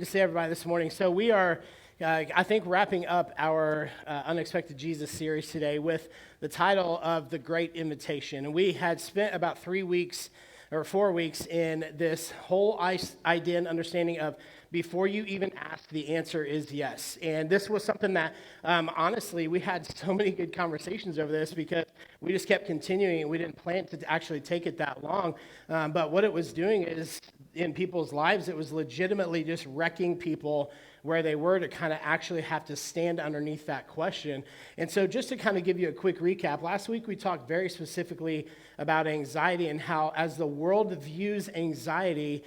Good to see everybody this morning. So we are, I think, wrapping up our Unexpected Jesus series today with the title of The Great Invitation. And we had spent about 3 weeks or 4 weeks in this whole idea and understanding of before you even ask, the answer is yes. And this was something that, honestly, we had so many good conversations over this because we just kept continuing. We didn't plan to actually take it that long. But what it was doing is, in people's lives, it was legitimately just wrecking people where they were to kind of actually have to stand underneath that question. And so just to kind of give you a quick recap, last week we talked very specifically about anxiety and how as the world views anxiety,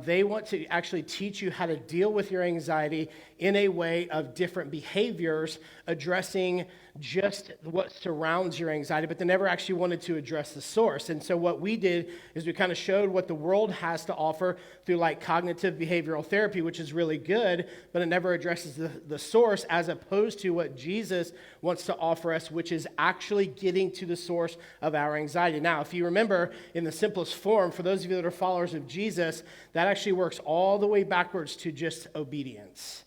they want to actually teach you how to deal with your anxiety in a way of different behaviors, addressing just what surrounds your anxiety, but they never actually wanted to address the source. And so what we did is we kind of showed what the world has to offer through like cognitive behavioral therapy, which is really good, but it never addresses the source as opposed to what Jesus wants to offer us, which is actually getting to the source of our anxiety. Now, if you remember in the simplest form, for those of you that are followers of Jesus, that actually works all the way backwards to just obedience.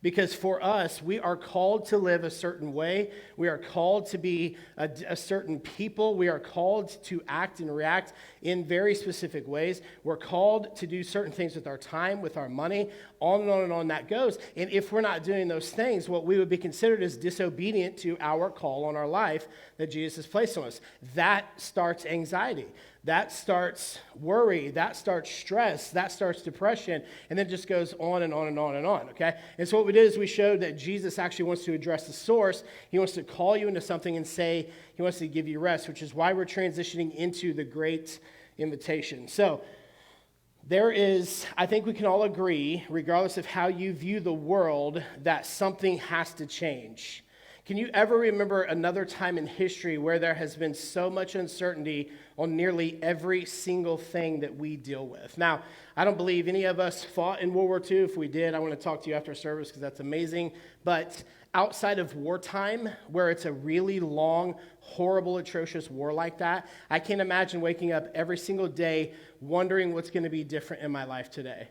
Because for us, we are called to live a certain way. We are called to be a certain people. We are called to act and react in very specific ways. We're called to do certain things with our time, with our money, on and on and on that goes. And if we're not doing those things, what we would be considered is disobedient to our call on our life that Jesus has placed on us. That starts anxiety. That starts worry, that starts stress, that starts depression, and then it just goes on and on and on and on, okay? And so what we did is we showed that Jesus actually wants to address the source. He wants to call you into something and say he wants to give you rest, which is why we're transitioning into the Great Invitation. So there is, I think we can all agree, regardless of how you view the world, that something has to change. Can you ever remember another time in history where there has been so much uncertainty on nearly every single thing that we deal with? Now, I don't believe any of us fought in World War II. If we did, I want to talk to you after service because that's amazing. But outside of wartime, where it's a really long, horrible, atrocious war like that, I can't imagine waking up every single day wondering what's going to be different in my life today.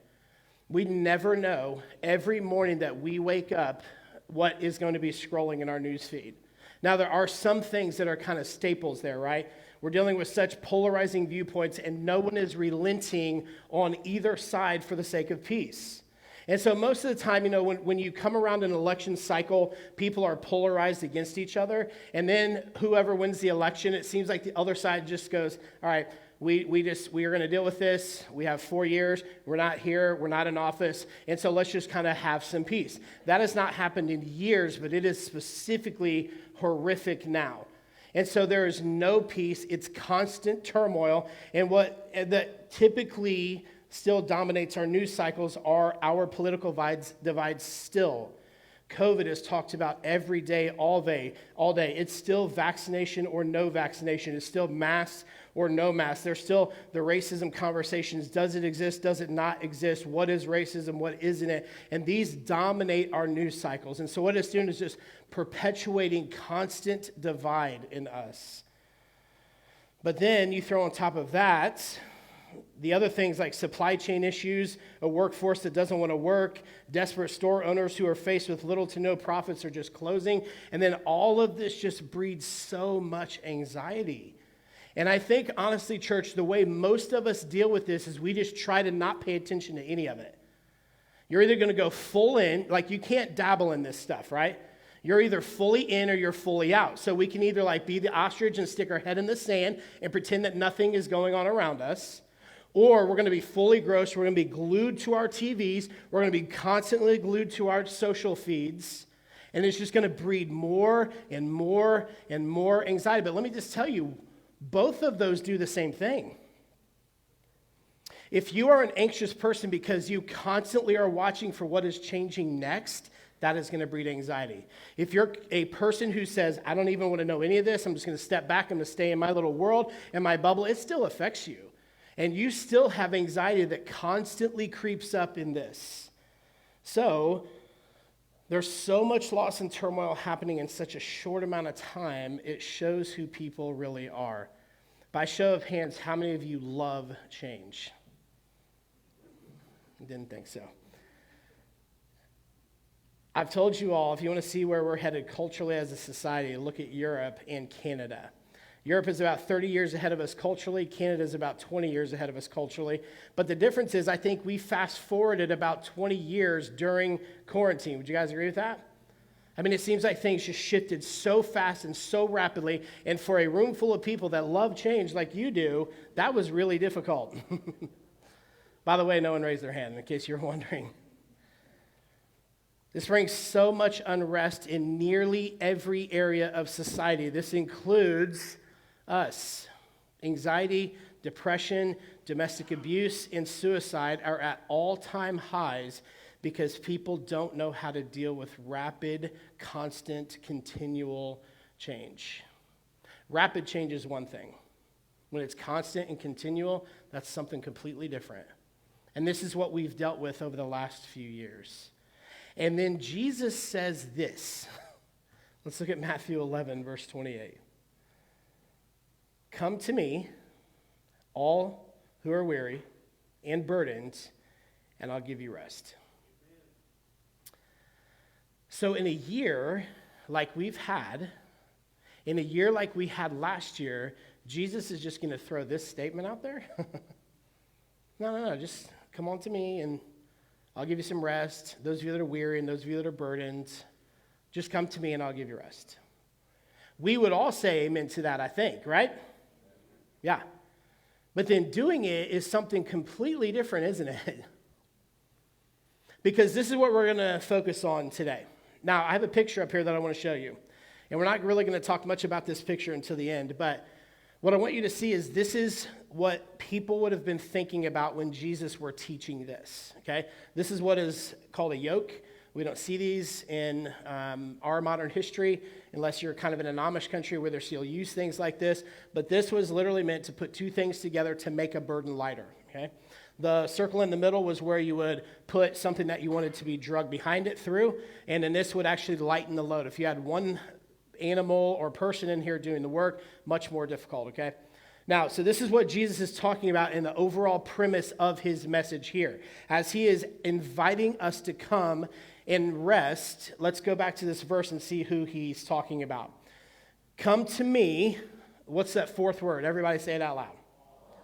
We never know every morning that we wake up what is going to be scrolling in our news feed. Now, there are some things that are kind of staples there, right? We're dealing with such polarizing viewpoints, and no one is relenting on either side for the sake of peace. And so most of the time, you know, when you come around an election cycle, people are polarized against each other, and then whoever wins the election, it seems like the other side just goes, all right, we are going to deal with this. We have 4 years. We're not here. We're not in office. And so let's just kind of have some peace. That has not happened in years, but it is specifically horrific now. And so there is no peace. It's constant turmoil. And what that typically still dominates our news cycles are our political divides still. COVID is talked about every day, all day. It's still vaccination or no vaccination. It's still masks or no masks. There's still the racism conversations. Does it exist? Does it not exist? What is racism? What isn't it? And these dominate our news cycles. And so what it's doing is just perpetuating constant divide in us. But then you throw on top of that the other things like supply chain issues, a workforce that doesn't want to work, desperate store owners who are faced with little to no profits or just closing. And then all of this just breeds so much anxiety. And I think, honestly, church, the way most of us deal with this is we just try to not pay attention to any of it. You're either going to go full in, like you can't dabble in this stuff, right? You're either fully in or you're fully out. So we can either like be the ostrich and stick our head in the sand and pretend that nothing is going on around us. Or we're going to be fully gross. We're going to be glued to our TVs. We're going to be constantly glued to our social feeds. And it's just going to breed more and more and more anxiety. But let me just tell you, both of those do the same thing. If you are an anxious person because you constantly are watching for what is changing next, that is going to breed anxiety. If you're a person who says, I don't even want to know any of this, I'm just going to step back, I'm going to stay in my little world, in my bubble, it still affects you. And you still have anxiety that constantly creeps up in this. So there's so much loss and turmoil happening in such a short amount of time, it shows who people really are. By show of hands, how many of you love change? Didn't think so. I've told you all, if you want to see where we're headed culturally as a society, look at Europe and Canada. Europe is about 30 years ahead of us culturally. Canada is about 20 years ahead of us culturally. But the difference is I think we fast forwarded about 20 years during quarantine. Would you guys agree with that? I mean, it seems like things just shifted so fast and so rapidly. And for a room full of people that love change like you do, that was really difficult. By the way, no one raised their hand, in case you're wondering. This brings so much unrest in nearly every area of society. This includes us. Anxiety, depression, domestic abuse, and suicide are at all-time highs because people don't know how to deal with rapid, constant, continual change. Rapid change is one thing. When it's constant and continual, that's something completely different. And this is what we've dealt with over the last few years. And then Jesus says this. Let's look at Matthew 11, verse 28. Come to me, all who are weary and burdened, and I'll give you rest. So in a year like we've had, in a year like we had last year, Jesus is just going to throw this statement out there? No, just come on to me and I'll give you some rest. Those of you that are weary and those of you that are burdened, just come to me and I'll give you rest. We would all say amen to that, I think, right? Yeah. But then doing it is something completely different, isn't it? Because this is what we're going to focus on today. Now, I have a picture up here that I want to show you. And we're not really going to talk much about this picture until the end, but what I want you to see is this is what people would have been thinking about when Jesus were teaching this, okay? This is what is called a yoke. We don't see these in our modern history unless you're kind of in an Amish country where they still use things like this. But this was literally meant to put two things together to make a burden lighter, okay? The circle in the middle was where you would put something that you wanted to be dragged behind it through, and then this would actually lighten the load. If you had one animal or person in here doing the work, much more difficult, okay? Now, so this is what Jesus is talking about in the overall premise of his message here. As he is inviting us to come and rest, let's go back to this verse and see who he's talking about. Come to me. What's that fourth word? Everybody say it out loud.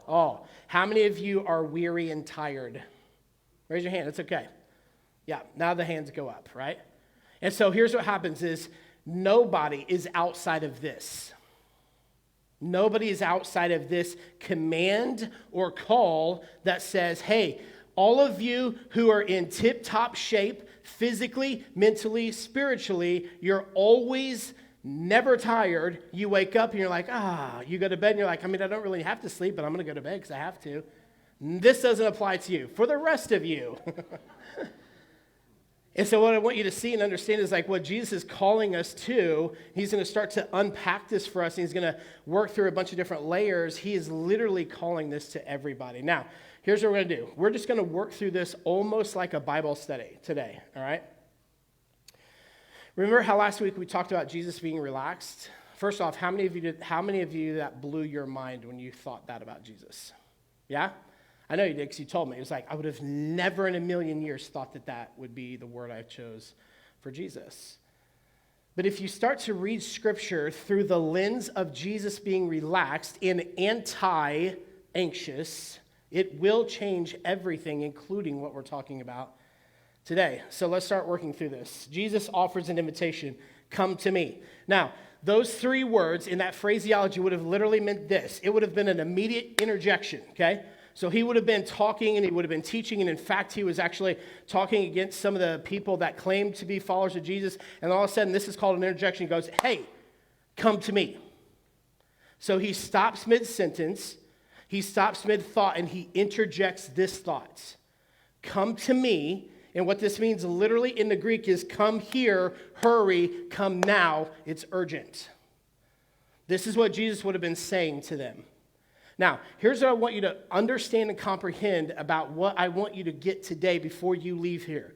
All. How many of you are weary and tired? Raise your hand. It's okay. Yeah, now the hands go up, right? And so here's what happens is nobody is outside of this. Nobody is outside of this command or call that says, hey, all of you who are in tip-top shape, physically, mentally, spiritually, you're always never tired. You wake up and you're like, you go to bed and you're like, I don't really have to sleep, but I'm going to go to bed because I have to. This doesn't apply to you. For the rest of you. And so what I want you to see and understand is like what Jesus is calling us to. He's going to start to unpack this for us, and he's going to work through a bunch of different layers. He is literally calling this to everybody. Now, here's what we're going to do. We're just going to work through this almost like a Bible study today, all right? Remember how last week we talked about Jesus being relaxed? First off, how many of you that blew your mind when you thought that about Jesus? Yeah? I know you did because you told me. It was like, I would have never in a million years thought that would be the word I chose for Jesus. But if you start to read Scripture through the lens of Jesus being relaxed and anti-anxious, it will change everything, including what we're talking about today. So let's start working through this. Jesus offers an invitation, come to me. Now, those three words in that phraseology would have literally meant this. It would have been an immediate interjection, okay? So he would have been talking and he would have been teaching, and in fact, he was actually talking against some of the people that claimed to be followers of Jesus, and all of a sudden, this is called an interjection. He goes, hey, come to me. So he stops mid-sentence, he stops mid-thought, and he interjects this thought. Come to me, and what this means literally in the Greek is come here, hurry, come now, it's urgent. This is what Jesus would have been saying to them. Now, here's what I want you to understand and comprehend about what I want you to get today before you leave here.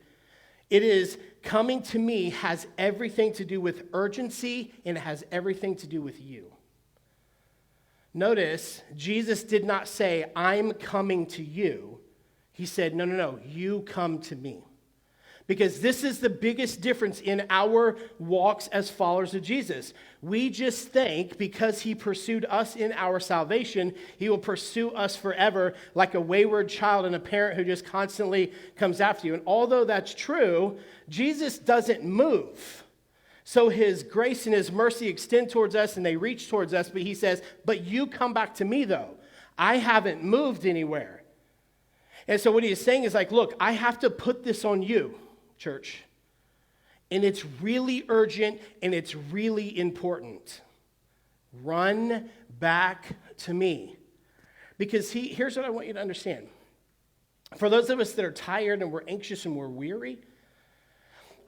It is coming to me has everything to do with urgency, and it has everything to do with you. Notice, Jesus did not say, I'm coming to you. He said, no, you come to me. Because this is the biggest difference in our walks as followers of Jesus. We just think because he pursued us in our salvation, he will pursue us forever like a wayward child and a parent who just constantly comes after you. And although that's true, Jesus doesn't move. So his grace and his mercy extend towards us and they reach towards us, but he says, but you come back to me though. I haven't moved anywhere. And so what he is saying is like, look, I have to put this on you, church. And it's really urgent and it's really important. Run back to me. Because here's what I want you to understand. For those of us that are tired and we're anxious and we're weary,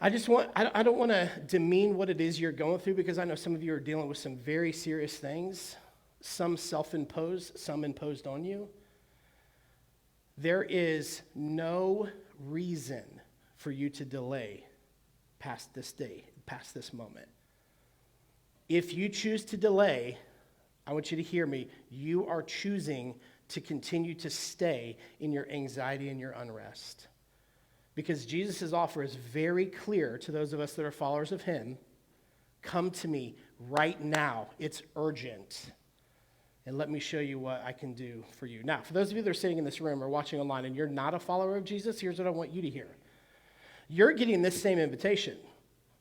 I don't want to demean what it is you're going through, because I know some of you are dealing with some very serious things, some self-imposed, some imposed on you. There is no reason for you to delay past this day, past this moment. If you choose to delay, I want you to hear me, you are choosing to continue to stay in your anxiety and your unrest. Because Jesus' offer is very clear to those of us that are followers of him. Come to me right now. It's urgent. And let me show you what I can do for you. Now, for those of you that are sitting in this room or watching online and you're not a follower of Jesus, here's what I want you to hear. You're getting this same invitation,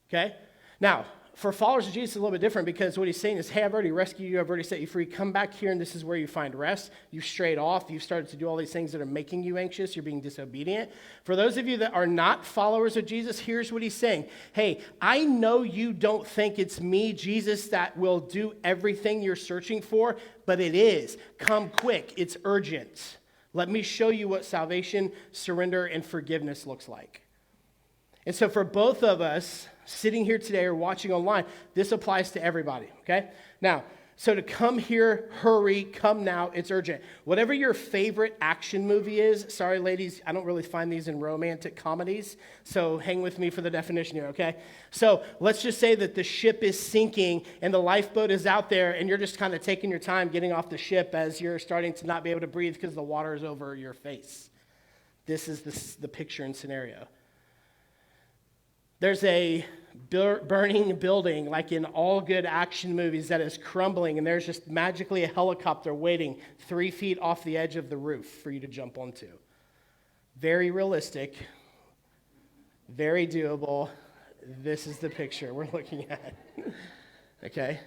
okay? Now, for followers of Jesus, it's a little bit different, because what he's saying is, hey, I've already rescued you. I've already set you free. Come back here, and this is where you find rest. You've strayed off. You've started to do all these things that are making you anxious. You're being disobedient. For those of you that are not followers of Jesus, here's what he's saying. Hey, I know you don't think it's me, Jesus, that will do everything you're searching for, but it is. Come quick. It's urgent. Let me show you what salvation, surrender, and forgiveness looks like. And so for both of us sitting here today or watching online, this applies to everybody, okay? Now, so to come here, hurry, come now, it's urgent. Whatever your favorite action movie is, sorry ladies, I don't really find these in romantic comedies, so hang with me for the definition here, okay? So let's just say that the ship is sinking and the lifeboat is out there and you're just kind of taking your time getting off the ship as you're starting to not be able to breathe because the water is over your face. This is the picture and scenario. There's a burning building, like in all good action movies, that is crumbling, and there's just magically a helicopter waiting 3 feet off the edge of the roof for you to jump onto. Very realistic, very doable. This is the picture we're looking at. Okay?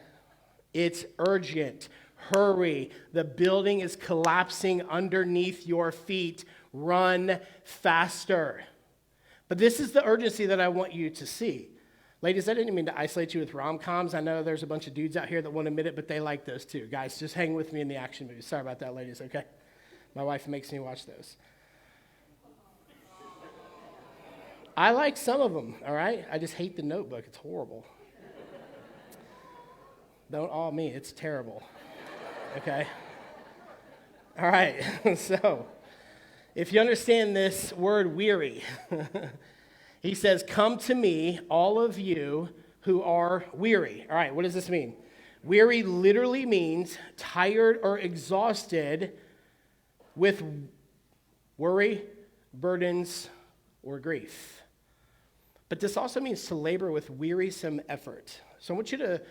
It's urgent. Hurry. The building is collapsing underneath your feet. Run faster. But this is the urgency that I want you to see. Ladies, I didn't mean to isolate you with rom-coms. I know there's a bunch of dudes out here that won't admit it, but they like those too. Guys, just hang with me in the action movies. Sorry about that, ladies, okay? My wife makes me watch those. I like some of them, all right? I just hate The Notebook. It's horrible. Don't all me. It's terrible, okay? All right, so if you understand this word weary, he says, come to me, all of you who are weary. All right, what does this mean? Weary literally means tired or exhausted with worry, burdens, or grief. But this also means to labor with wearisome effort. So I want you to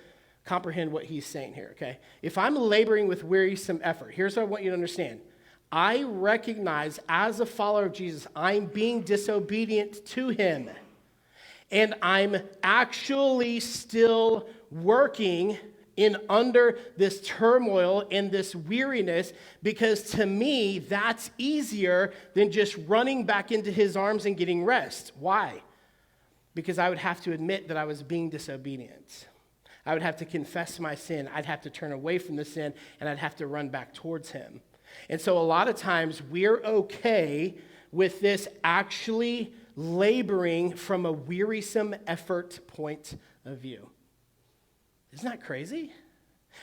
comprehend what he's saying here, okay? If I'm laboring with wearisome effort, here's what I want you to understand. I recognize as a follower of Jesus, I'm being disobedient to him. And I'm actually still working in under this turmoil and this weariness, because to me, that's easier than just running back into his arms and getting rest. Why? Because I would have to admit that I was being disobedient. I would have to confess my sin. I'd have to turn away from the sin, and I'd have to run back towards him. And so a lot of times we're okay with this actually laboring from a wearisome effort point of view. Isn't that crazy?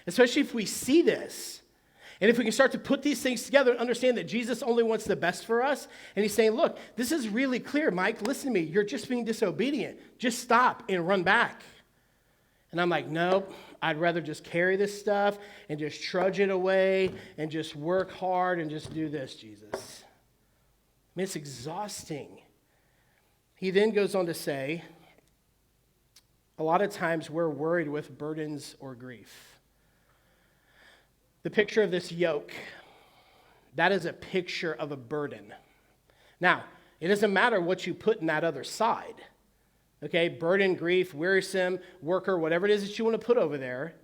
Especially if we see this. And if we can start to put these things together and understand that Jesus only wants the best for us. And he's saying, look, this is really clear, Mike. Listen to me. You're just being disobedient. Just stop and run back. And I'm like, nope. I'd rather just carry this stuff and just trudge it away and just work hard and just do this, Jesus. I mean, it's exhausting. He then goes on to say, a lot of times we're worried with burdens or grief. The picture of this yoke, that is a picture of a burden. Now, it doesn't matter what you put in that other side. Okay, burden, grief, wearisome, worker, whatever it is that you want to put over there,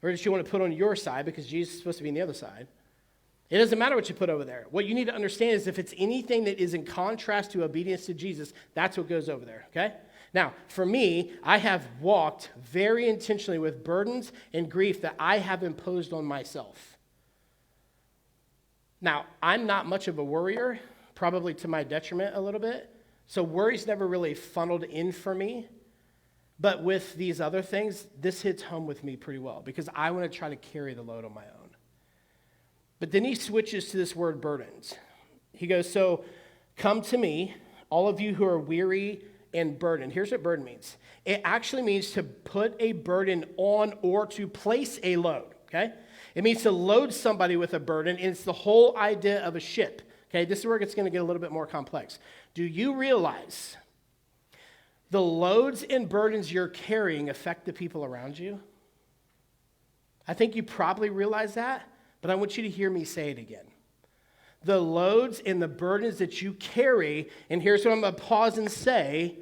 or that you want to put on your side, because Jesus is supposed to be on the other side. It doesn't matter what you put over there. What you need to understand is if it's anything that is in contrast to obedience to Jesus, that's what goes over there, okay? Now, for me, I have walked very intentionally with burdens and grief that I have imposed on myself. Now, I'm not much of a worrier, probably to my detriment a little bit, so worry's never really funneled in for me. But with these other things, this hits home with me pretty well because I want to try to carry the load on my own. But then he switches to this word burdens. He goes, so come to me, all of you who are weary and burdened. Here's what burden means. It actually means to put a burden on or to place a load, okay? It means to load somebody with a burden, and it's the whole idea of a ship, okay? This is where it's going to get a little bit more complex. Do you realize the loads and burdens you're carrying affect the people around you? I think you probably realize that. But I want you to hear me say it again. The loads and the burdens that you carry, and here's what I'm going to pause and say,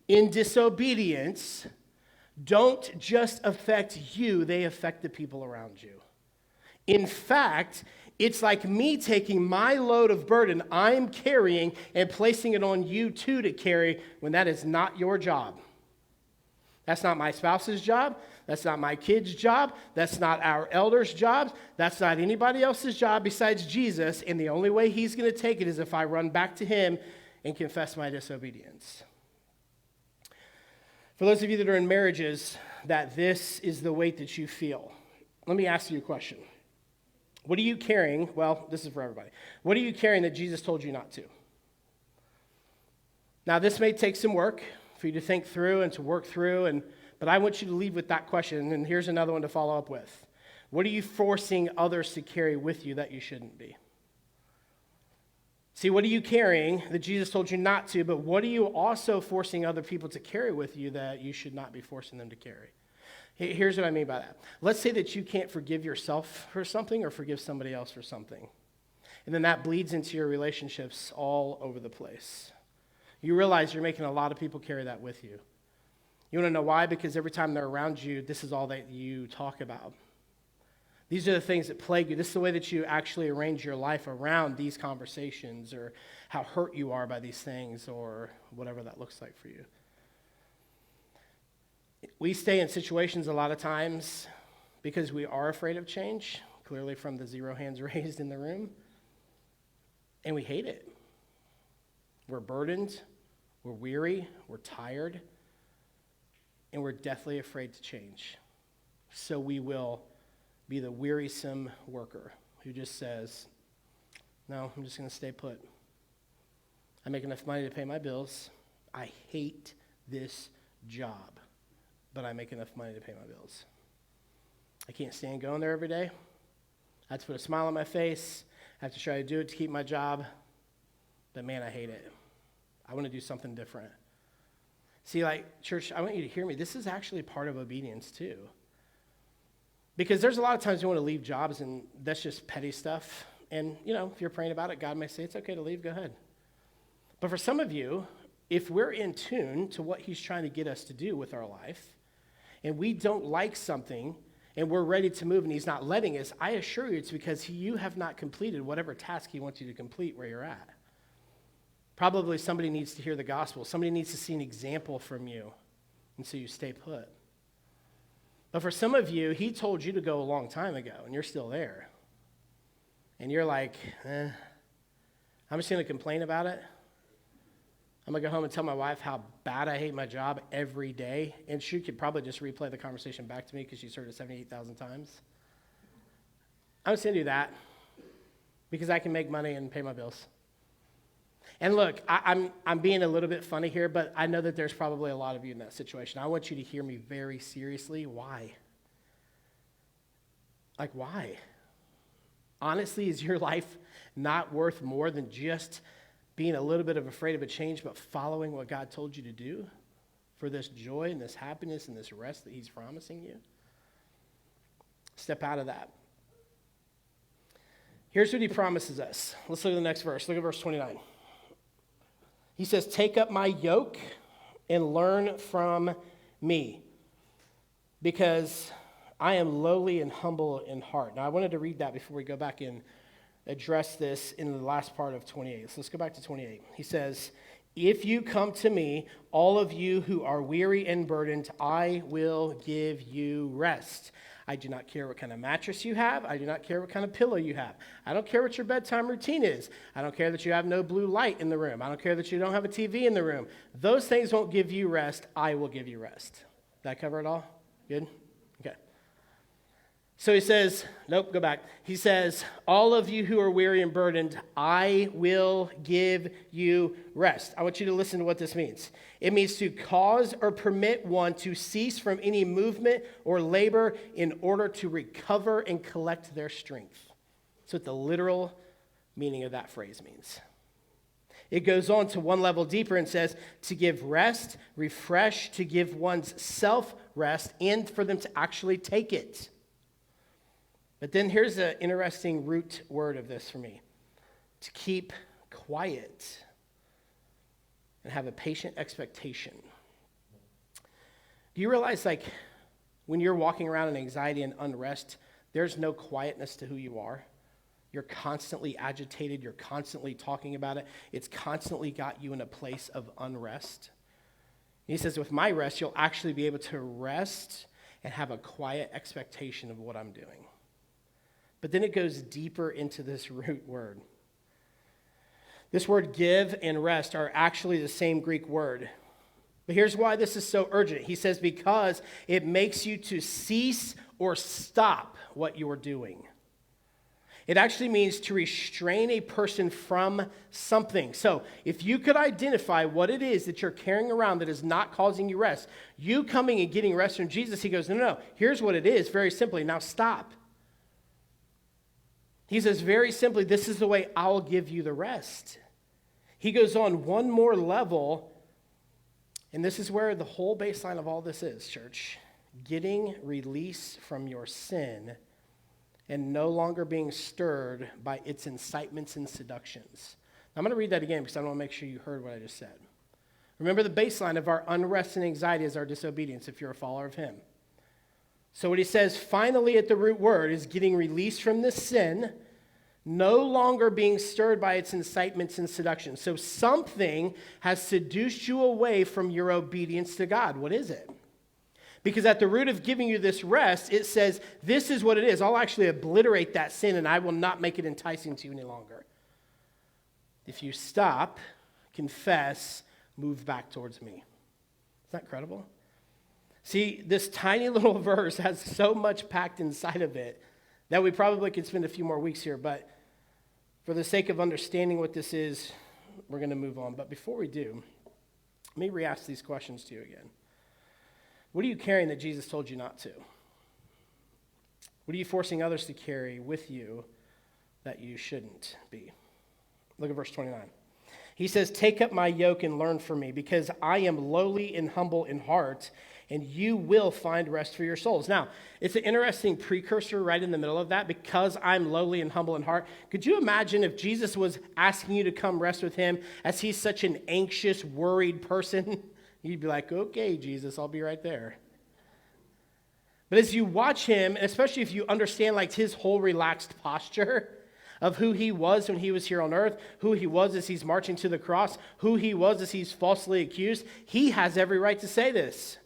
in disobedience, don't just affect you, they affect the people around you. In fact, it's like me taking my load of burden I'm carrying and placing it on you too to carry when that is not your job. That's not my spouse's job. That's not my kid's job. That's not our elders' jobs. That's not anybody else's job besides Jesus. And the only way he's going to take it is if I run back to him and confess my disobedience. For those of you that are in marriages, that this is the weight that you feel. Let me ask you a question. What are you carrying? Well, this is for everybody. What are you carrying that Jesus told you not to? Now, this may take some work for you to think through and to work through, but I want you to leave with that question, and here's another one to follow up with. What are you forcing others to carry with you that you shouldn't be? See, what are you carrying that Jesus told you not to, but what are you also forcing other people to carry with you that you should not be forcing them to carry? Here's what I mean by that. Let's say that you can't forgive yourself for something or forgive somebody else for something. And then that bleeds into your relationships all over the place. You realize you're making a lot of people carry that with you. You want to know why? Because every time they're around you, this is all that you talk about. These are the things that plague you. This is the way that you actually arrange your life around these conversations or how hurt you are by these things or whatever that looks like for you. We stay in situations a lot of times because we are afraid of change, clearly from the 0 hands raised in the room, and we hate it. We're burdened, we're weary, we're tired, and we're deathly afraid to change. So we will be the wearisome worker who just says, no, I'm just going to stay put. I make enough money to pay my bills. I hate this job, but I make enough money to pay my bills. I can't stand going there every day. I have to put a smile on my face. I have to try to do it to keep my job, but man, I hate it. I want to do something different. See, like, church, I want you to hear me. This is actually part of obedience, too. Because there's a lot of times you want to leave jobs, and that's just petty stuff. And, you know, if you're praying about it, God may say, it's okay to leave, go ahead. But for some of you, if we're in tune to what he's trying to get us to do with our life, and we don't like something, and we're ready to move, and he's not letting us, I assure you it's because you have not completed whatever task he wants you to complete where you're at. Probably somebody needs to hear the gospel. Somebody needs to see an example from you, and so you stay put. But for some of you, he told you to go a long time ago, and you're still there. And you're like, I'm just going to complain about it. I'm going to go home and tell my wife how bad I hate my job every day, and she could probably just replay the conversation back to me because she's heard it 78,000 times. I'm just going to do that because I can make money and pay my bills. And look, I'm being a little bit funny here, but I know that there's probably a lot of you in that situation. I want you to hear me very seriously. Why? Like, why? Honestly, is your life not worth more than just being a little bit of afraid of a change, but following what God told you to do for this joy and this happiness and this rest that he's promising you? Step out of that. Here's what he promises us. Let's look at the next verse. Look at verse 29. He says, take up my yoke and learn from me, because I am lowly and humble in heart. Now, I wanted to read that before we go back and address this in the last part of 28. So let's go back to 28. He says, if you come to me, all of you who are weary and burdened, I will give you rest. I do not care what kind of mattress you have. I do not care what kind of pillow you have. I don't care what your bedtime routine is. I don't care that you have no blue light in the room. I don't care that you don't have a TV in the room. Those things won't give you rest. I will give you rest. Did I cover it all? Good? Okay. So he says, nope, go back. He says, all of you who are weary and burdened, I will give you rest. I want you to listen to what this means. It means to cause or permit one to cease from any movement or labor in order to recover and collect their strength. That's what the literal meaning of that phrase means. It goes on to one level deeper and says to give rest, refresh, to give one's self rest, and for them to actually take it. But then here's an interesting root word of this for me. To keep quiet and have a patient expectation. Do you realize, like, when you're walking around in anxiety and unrest, there's no quietness to who you are? You're constantly agitated. You're constantly talking about it. It's constantly got you in a place of unrest. And he says, with my rest, you'll actually be able to rest and have a quiet expectation of what I'm doing. But then it goes deeper into this root word. This word give and rest are actually the same Greek word. But here's why this is so urgent. He says, because it makes you to cease or stop what you are doing. It actually means to restrain a person from something. So if you could identify what it is that you're carrying around that is not causing you rest, you coming and getting rest from Jesus, he goes, no, here's what it is, very simply, now stop. He says very simply, this is the way I'll give you the rest. He goes on one more level, and this is where the whole baseline of all this is, church. Getting release from your sin and no longer being stirred by its incitements and seductions. Now, I'm going to read that again because I want to make sure you heard what I just said. Remember, the baseline of our unrest and anxiety is our disobedience if you're a follower of him. So what he says finally at the root word is getting release from this sin, no longer being stirred by its incitements and seductions. So something has seduced you away from your obedience to God. What is it? Because at the root of giving you this rest, it says, this is what it is. I'll actually obliterate that sin and I will not make it enticing to you any longer. If you stop, confess, move back towards me. Isn't that incredible? See, this tiny little verse has so much packed inside of it that we probably could spend a few more weeks here, but for the sake of understanding what this is, we're going to move on. But before we do, let me re-ask these questions to you again. What are you carrying that Jesus told you not to? What are you forcing others to carry with you that you shouldn't be? Look at verse 29. He says, take up my yoke and learn from me, because I am lowly and humble in heart, and you will find rest for your souls. Now, it's an interesting precursor right in the middle of that, because I'm lowly and humble in heart. Could you imagine if Jesus was asking you to come rest with him as he's such an anxious, worried person? You'd be like, okay, Jesus, I'll be right there. But as you watch him, and especially if you understand like his whole relaxed posture of who he was when he was here on earth, who he was as he's marching to the cross, who he was as he's falsely accused, he has every right to say this.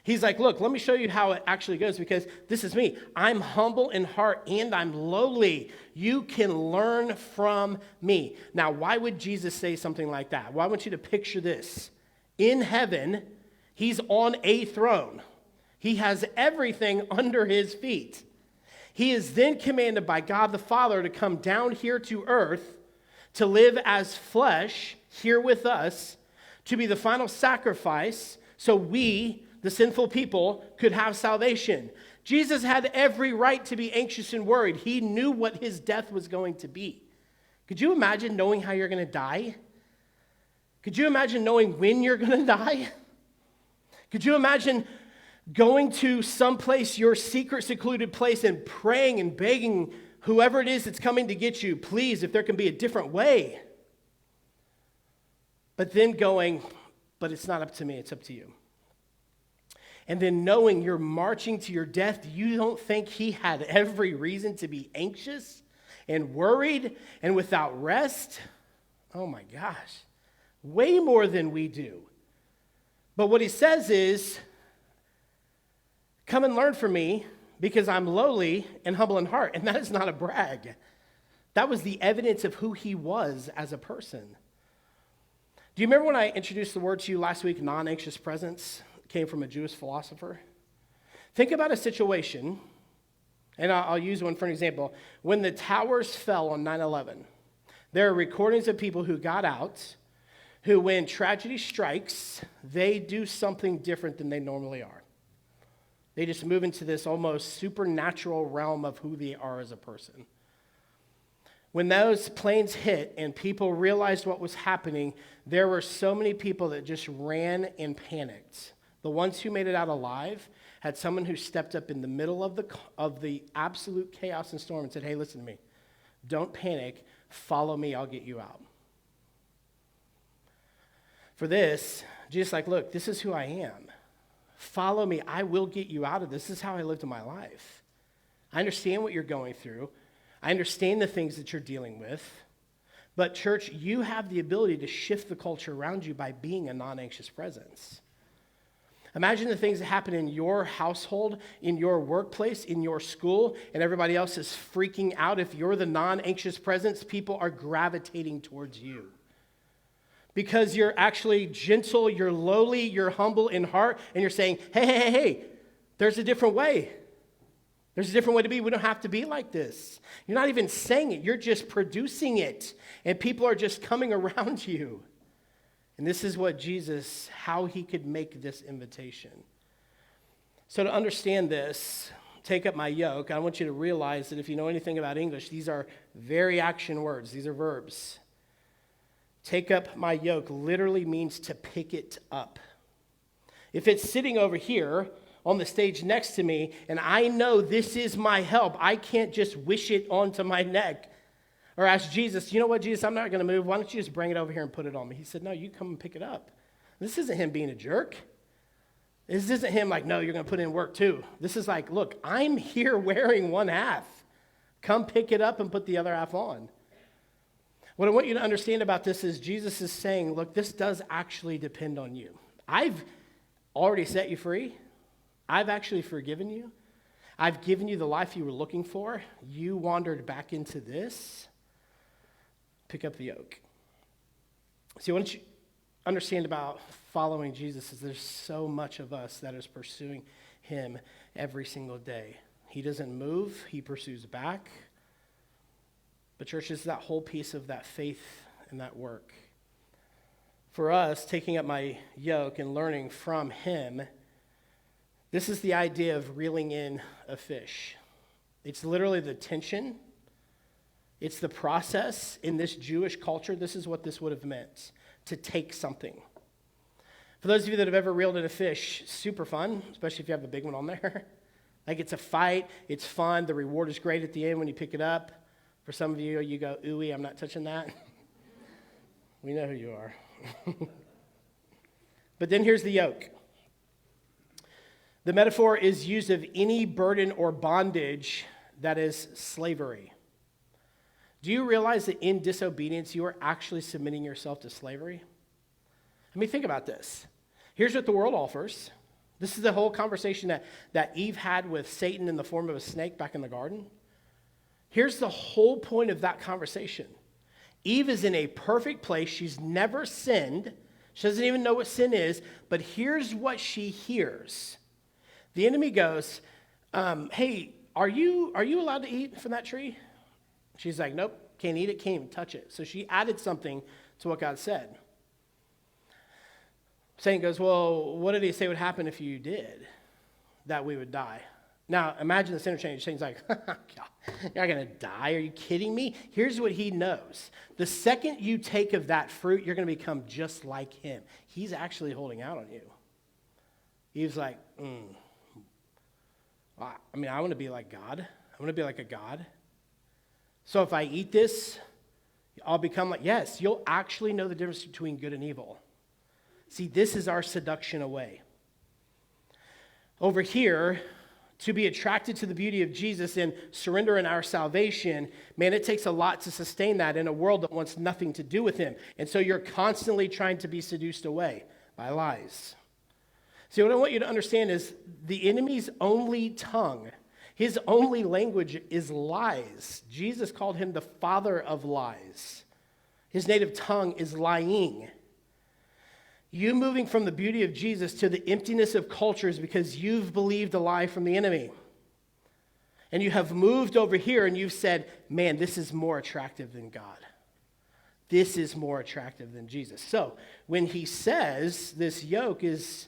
He's like, look, let me show you how it actually goes, because this is me. I'm humble in heart and I'm lowly. You can learn from me. Now, why would Jesus say something like that? Well, I want you to picture this. In heaven, he's on a throne. He has everything under his feet. He is then commanded by God the Father to come down here to earth, to live as flesh here with us, to be the final sacrifice so we, the sinful people, could have salvation. Jesus had every right to be anxious and worried. He knew what his death was going to be. Could you imagine knowing how you're going to die? Could you imagine knowing when you're going to die? Could you imagine going to someplace, your secret, secluded place, and praying and begging whoever it is that's coming to get you, please, if there can be a different way? But then going, but it's not up to me, it's up to you. And then knowing you're marching to your death, you don't think he had every reason to be anxious and worried and without rest? Oh my gosh, way more than we do. But what he says is, come and learn from me because I'm lowly and humble in heart. And that is not a brag. That was the evidence of who he was as a person. Do you remember when I introduced the word to you last week, non-anxious presence? Came from a Jewish philosopher. Think about a situation, and I'll use one for an example. When the towers fell on 9/11, there are recordings of people who got out, who when tragedy strikes, they do something different than they normally are. They just move into this almost supernatural realm of who they are as a person. When those planes hit and people realized what was happening, there were so many people that just ran and panicked. The ones who made it out alive had someone who stepped up in the middle of the absolute chaos and storm and said, hey, listen to me. Don't panic. Follow me. I'll get you out. For this, Jesus like, look, this is who I am. Follow me. I will get you out of this. This is how I lived in my life. I understand what you're going through. I understand the things that you're dealing with. But church, you have the ability to shift the culture around you by being a non-anxious presence. Imagine the things that happen in your household, in your workplace, in your school, and everybody else is freaking out. If you're the non-anxious presence, people are gravitating towards you. Because you're actually gentle, you're lowly, you're humble in heart, and you're saying, hey, there's a different way. There's a different way to be. We don't have to be like this. You're not even saying it. You're just producing it. And people are just coming around you. And this is what Jesus, how he could make this invitation. So to understand this, take up my yoke. I want you to realize that if you know anything about English, these are very action words. These are verbs. Take up my yoke literally means to pick it up. If it's sitting over here on the stage next to me, and I know this is my help, I can't just wish it onto my neck. Or ask Jesus, you know what, Jesus, I'm not going to move. Why don't you just bring it over here and put it on me? He said, no, you come and pick it up. This isn't him being a jerk. This isn't him like, no, you're going to put in work too. This is like, look, I'm here wearing one half. Come pick it up and put the other half on. What I want you to understand about this is Jesus is saying, look, this does actually depend on you. I've already set you free. I've actually forgiven you. I've given you the life you were looking for. You wandered back into this. Pick up the yoke. See, what you understand about following Jesus is there's so much of us that is pursuing him every single day. He doesn't move. He pursues back. But church, is that whole piece of that faith and that work. For us, taking up my yoke and learning from him, this is the idea of reeling in a fish. It's literally the tension. It's the process in this Jewish culture. This is what this would have meant, to take something. For those of you that have ever reeled in a fish, super fun, especially if you have a big one on there. Like it's a fight, it's fun, the reward is great at the end when you pick it up. For some of you, you go, ooey, I'm not touching that. We know who you are. But then here's the yoke. The metaphor is used of any burden or bondage that is slavery. Do you realize that in disobedience, you are actually submitting yourself to slavery? I mean, think about this. Here's what the world offers. This is the whole conversation that Eve had with Satan in the form of a snake back in the garden. Here's the whole point of that conversation. Eve is in a perfect place. She's never sinned. She doesn't even know what sin is. But here's what she hears. The enemy goes, hey, are you allowed to eat from that tree? She's like, nope, can't eat it, can't even touch it. So she added something to what God said. Satan goes, well, what did he say would happen if you did? That we would die. Now, imagine this interchange. Shane's like, God, you're not going to die. Are you kidding me? Here's what he knows. The second you take of that fruit, you're going to become just like him. He's actually holding out on you. He's like, I want to be like God. I want to be like a God. So if I eat this, I'll become like, yes, you'll actually know the difference between good and evil. See, this is our seduction away. Over here, to be attracted to the beauty of Jesus and surrender in our salvation, man, it takes a lot to sustain that in a world that wants nothing to do with him. And so you're constantly trying to be seduced away by lies. See, what I want you to understand is the enemy's only tongue, his only language is lies. Jesus called him the father of lies. His native tongue is lying. You moving from the beauty of Jesus to the emptiness of cultures because you've believed a lie from the enemy. And you have moved over here and you've said, man, this is more attractive than God. This is more attractive than Jesus. So when he says this yoke is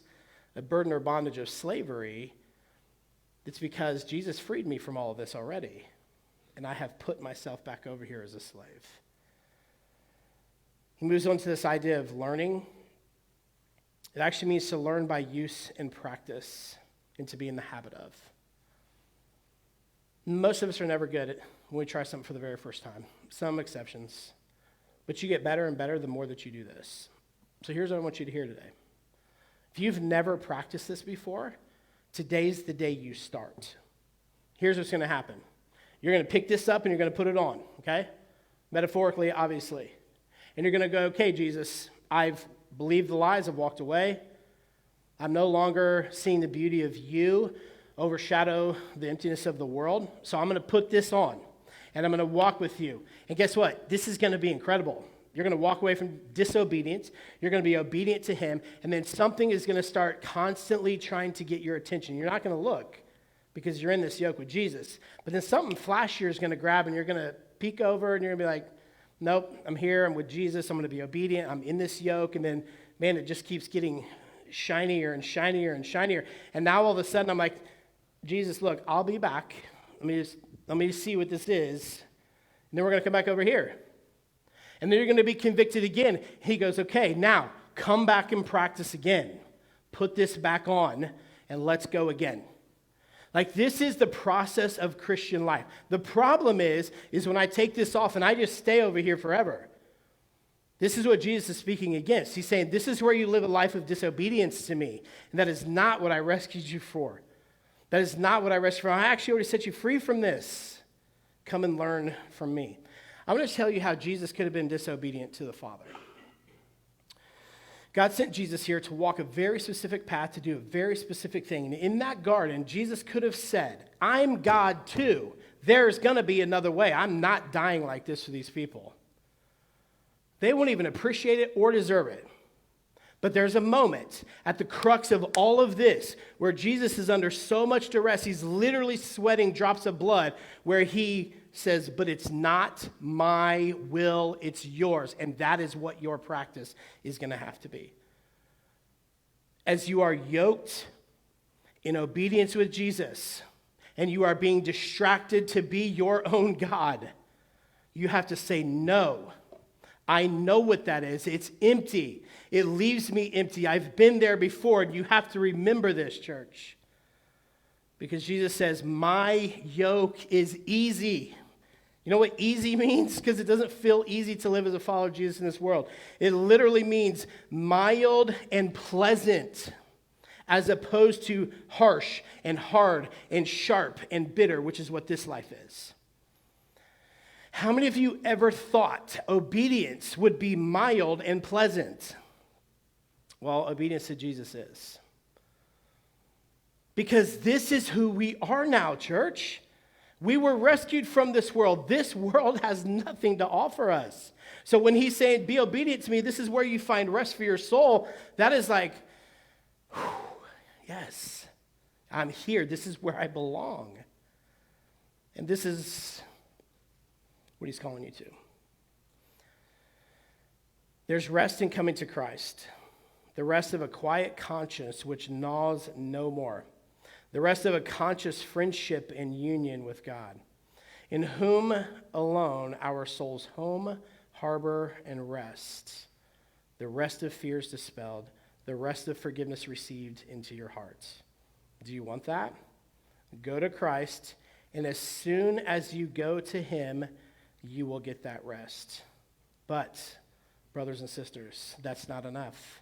a burden or bondage of slavery, it's because Jesus freed me from all of this already. And I have put myself back over here as a slave. He moves on to this idea of learning. It actually means to learn by use and practice and to be in the habit of. Most of us are never good at when we try something for the very first time. Some exceptions. But you get better and better the more that you do this. So here's what I want you to hear today. If you've never practiced this before, today's the day you start. Here's what's going to happen. You're going to pick this up and you're going to put it on, okay? Metaphorically, obviously. And you're going to go, okay, Jesus, I've believed the lies, I've walked away. I'm no longer seeing the beauty of you overshadow the emptiness of the world. So I'm going to put this on and I'm going to walk with you. And guess what? This is going to be incredible. You're going to walk away from disobedience. You're going to be obedient to him. And then something is going to start constantly trying to get your attention. You're not going to look because you're in this yoke with Jesus. But then something flashier is going to grab and you're going to peek over and you're going to be like, nope, I'm here. I'm with Jesus. I'm going to be obedient. I'm in this yoke. And then, man, it just keeps getting shinier and shinier and shinier. And now all of a sudden I'm like, Jesus, look, I'll be back. Let me just see what this is. And then we're going to come back over here. And then you're going to be convicted again. He goes, okay, now come back and practice again. Put this back on and let's go again. Like this is the process of Christian life. The problem is when I take this off and I just stay over here forever. This is what Jesus is speaking against. He's saying, this is where you live a life of disobedience to me. And that is not what I rescued you for. That is not what I rescued you for. I actually already set you free from this. Come and learn from me. I'm going to tell you how Jesus could have been disobedient to the Father. God sent Jesus here to walk a very specific path, to do a very specific thing. And in that garden, Jesus could have said, I'm God too. There's going to be another way. I'm not dying like this for these people. They won't even appreciate it or deserve it. But there's a moment at the crux of all of this where Jesus is under so much duress, he's literally sweating drops of blood, where he says, but it's not my will, it's yours. And that is what your practice is going to have to be. As you are yoked in obedience with Jesus, and you are being distracted to be your own God, you have to say, no, I know what that is. It's empty. It leaves me empty. I've been there before, and you have to remember this, church. Because Jesus says, my yoke is easy. You know what easy means? Because it doesn't feel easy to live as a follower of Jesus in this world. It literally means mild and pleasant, as opposed to harsh and hard and sharp and bitter, which is what this life is. How many of you ever thought obedience would be mild and pleasant? Well, obedience to Jesus is. Because this is who we are now, church. We were rescued from this world. This world has nothing to offer us. So when he's saying, be obedient to me, this is where you find rest for your soul. That is like, whew, yes, I'm here. This is where I belong. And this is what he's calling you to. There's rest in coming to Christ. The rest of a quiet conscience which gnaws no more. The rest of a conscious friendship and union with God, in whom alone our souls home, harbor, and rest. The rest of fears dispelled, the rest of forgiveness received into your hearts. Do you want that? Go to Christ, and as soon as you go to him, you will get that rest. But, brothers and sisters, that's not enough.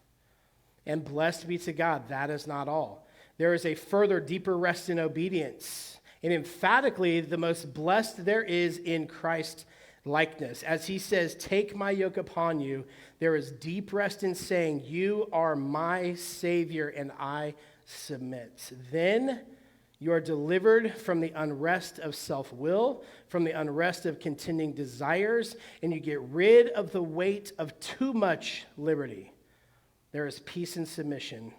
And blessed be to God, that is not all. There is a further, deeper rest in obedience. And emphatically, the most blessed there is in Christ likeness. As he says, take my yoke upon you, there is deep rest in saying, you are my Savior and I submit. Then you are delivered from the unrest of self-will, from the unrest of contending desires, and you get rid of the weight of too much liberty. There is peace in submission,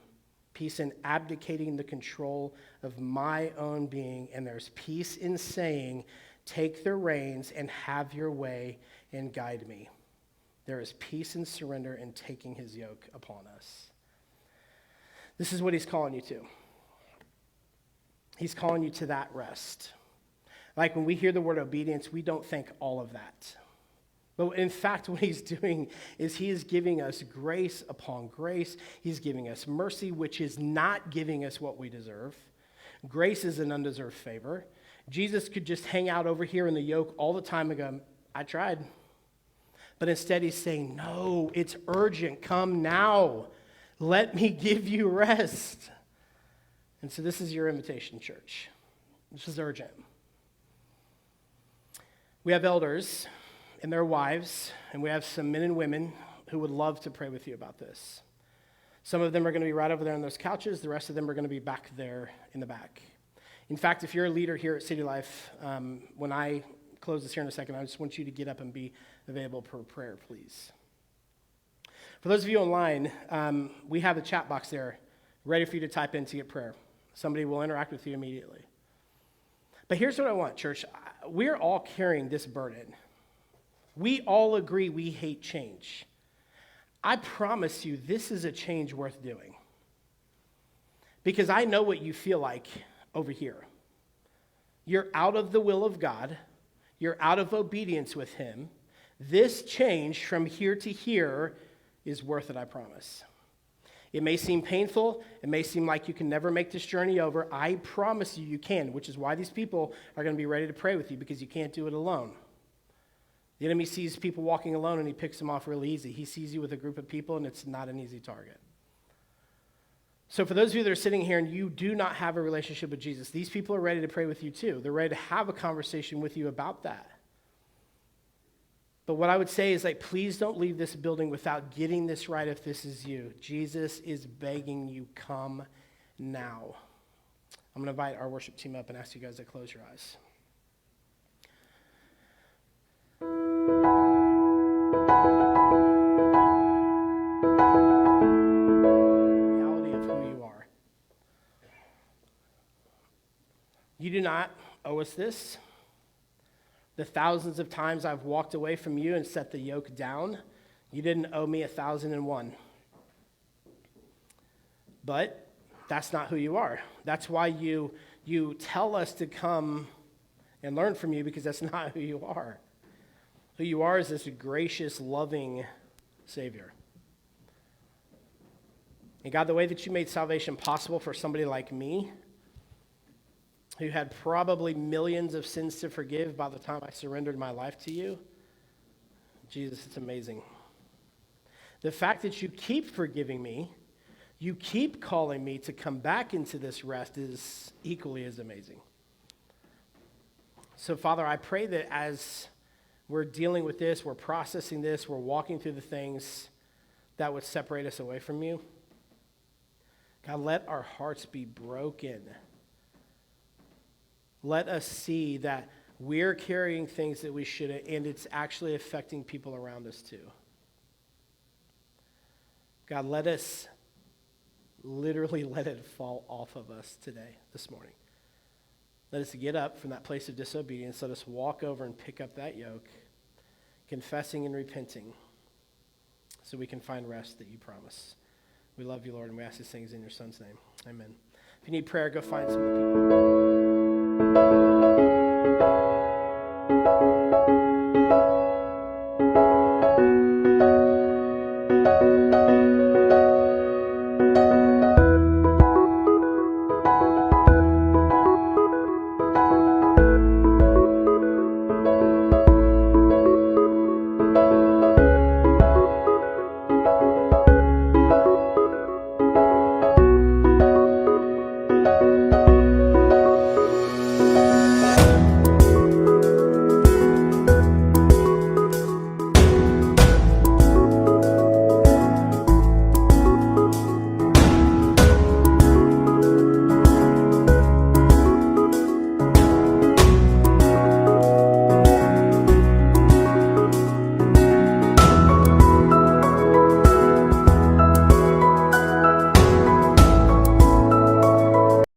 peace in abdicating the control of my own being, and there's peace in saying, take the reins and have your way and guide me. There is peace in surrender and taking his yoke upon us. This is what he's calling you to. He's calling you to that rest. Like when we hear the word obedience, we don't think all of that. But in fact, what he's doing is he is giving us grace upon grace. He's giving us mercy, which is not giving us what we deserve. Grace is an undeserved favor. Jesus could just hang out over here in the yoke all the time and go, I tried. But instead he's saying, no, it's urgent. Come now. Let me give you rest. And so this is your invitation, church. This is urgent. We have elders and their wives, and we have some men and women who would love to pray with you about this. Some of them are going to be right over there on those couches. The rest of them are going to be back there in the back. In fact, if you're a leader here at City Life, when I close this here in a second, I just want you to get up and be available for prayer, please. For those of you online, we have the chat box there ready for you to type in to get prayer. Somebody will interact with you immediately. But here's what I want, church. We're all carrying this burden. We all agree we hate change. I promise you this is a change worth doing. Because I know what you feel like over here. You're out of the will of God. You're out of obedience with him. This change from here to here is worth it, I promise. It may seem painful. It may seem like you can never make this journey over. I promise you, you can, which is why these people are going to be ready to pray with you, because you can't do it alone. The enemy sees people walking alone, and he picks them off really easy. He sees you with a group of people, and it's not an easy target. So for those of you that are sitting here and you do not have a relationship with Jesus, these people are ready to pray with you too. They're ready to have a conversation with you about that. But what I would say is, like, please don't leave this building without getting this right if this is you. Jesus is begging you, come now. I'm going to invite our worship team up and ask you guys to close your eyes. Reality of who you are. You do not owe us this. The thousands of times I've walked away from you and set the yoke down, you didn't owe me 1,001. But that's not who you are. That's why you tell us to come and learn from you, because that's not who you are. Who you are is this gracious, loving Savior. And God, the way that you made salvation possible for somebody like me, who had probably millions of sins to forgive by the time I surrendered my life to you, Jesus, it's amazing. The fact that you keep forgiving me, you keep calling me to come back into this rest is equally as amazing. So, Father, I pray that as we're dealing with this, we're processing this, we're walking through the things that would separate us away from you, God, let our hearts be broken. Let us see that we're carrying things that we shouldn't, and it's actually affecting people around us too. God, let us literally let it fall off of us today, this morning. Let us get up from that place of disobedience. Let us walk over and pick up that yoke, confessing and repenting, so we can find rest that you promise. We love you, Lord, and we ask these things in your Son's name. Amen. If you need prayer, go find some of the people.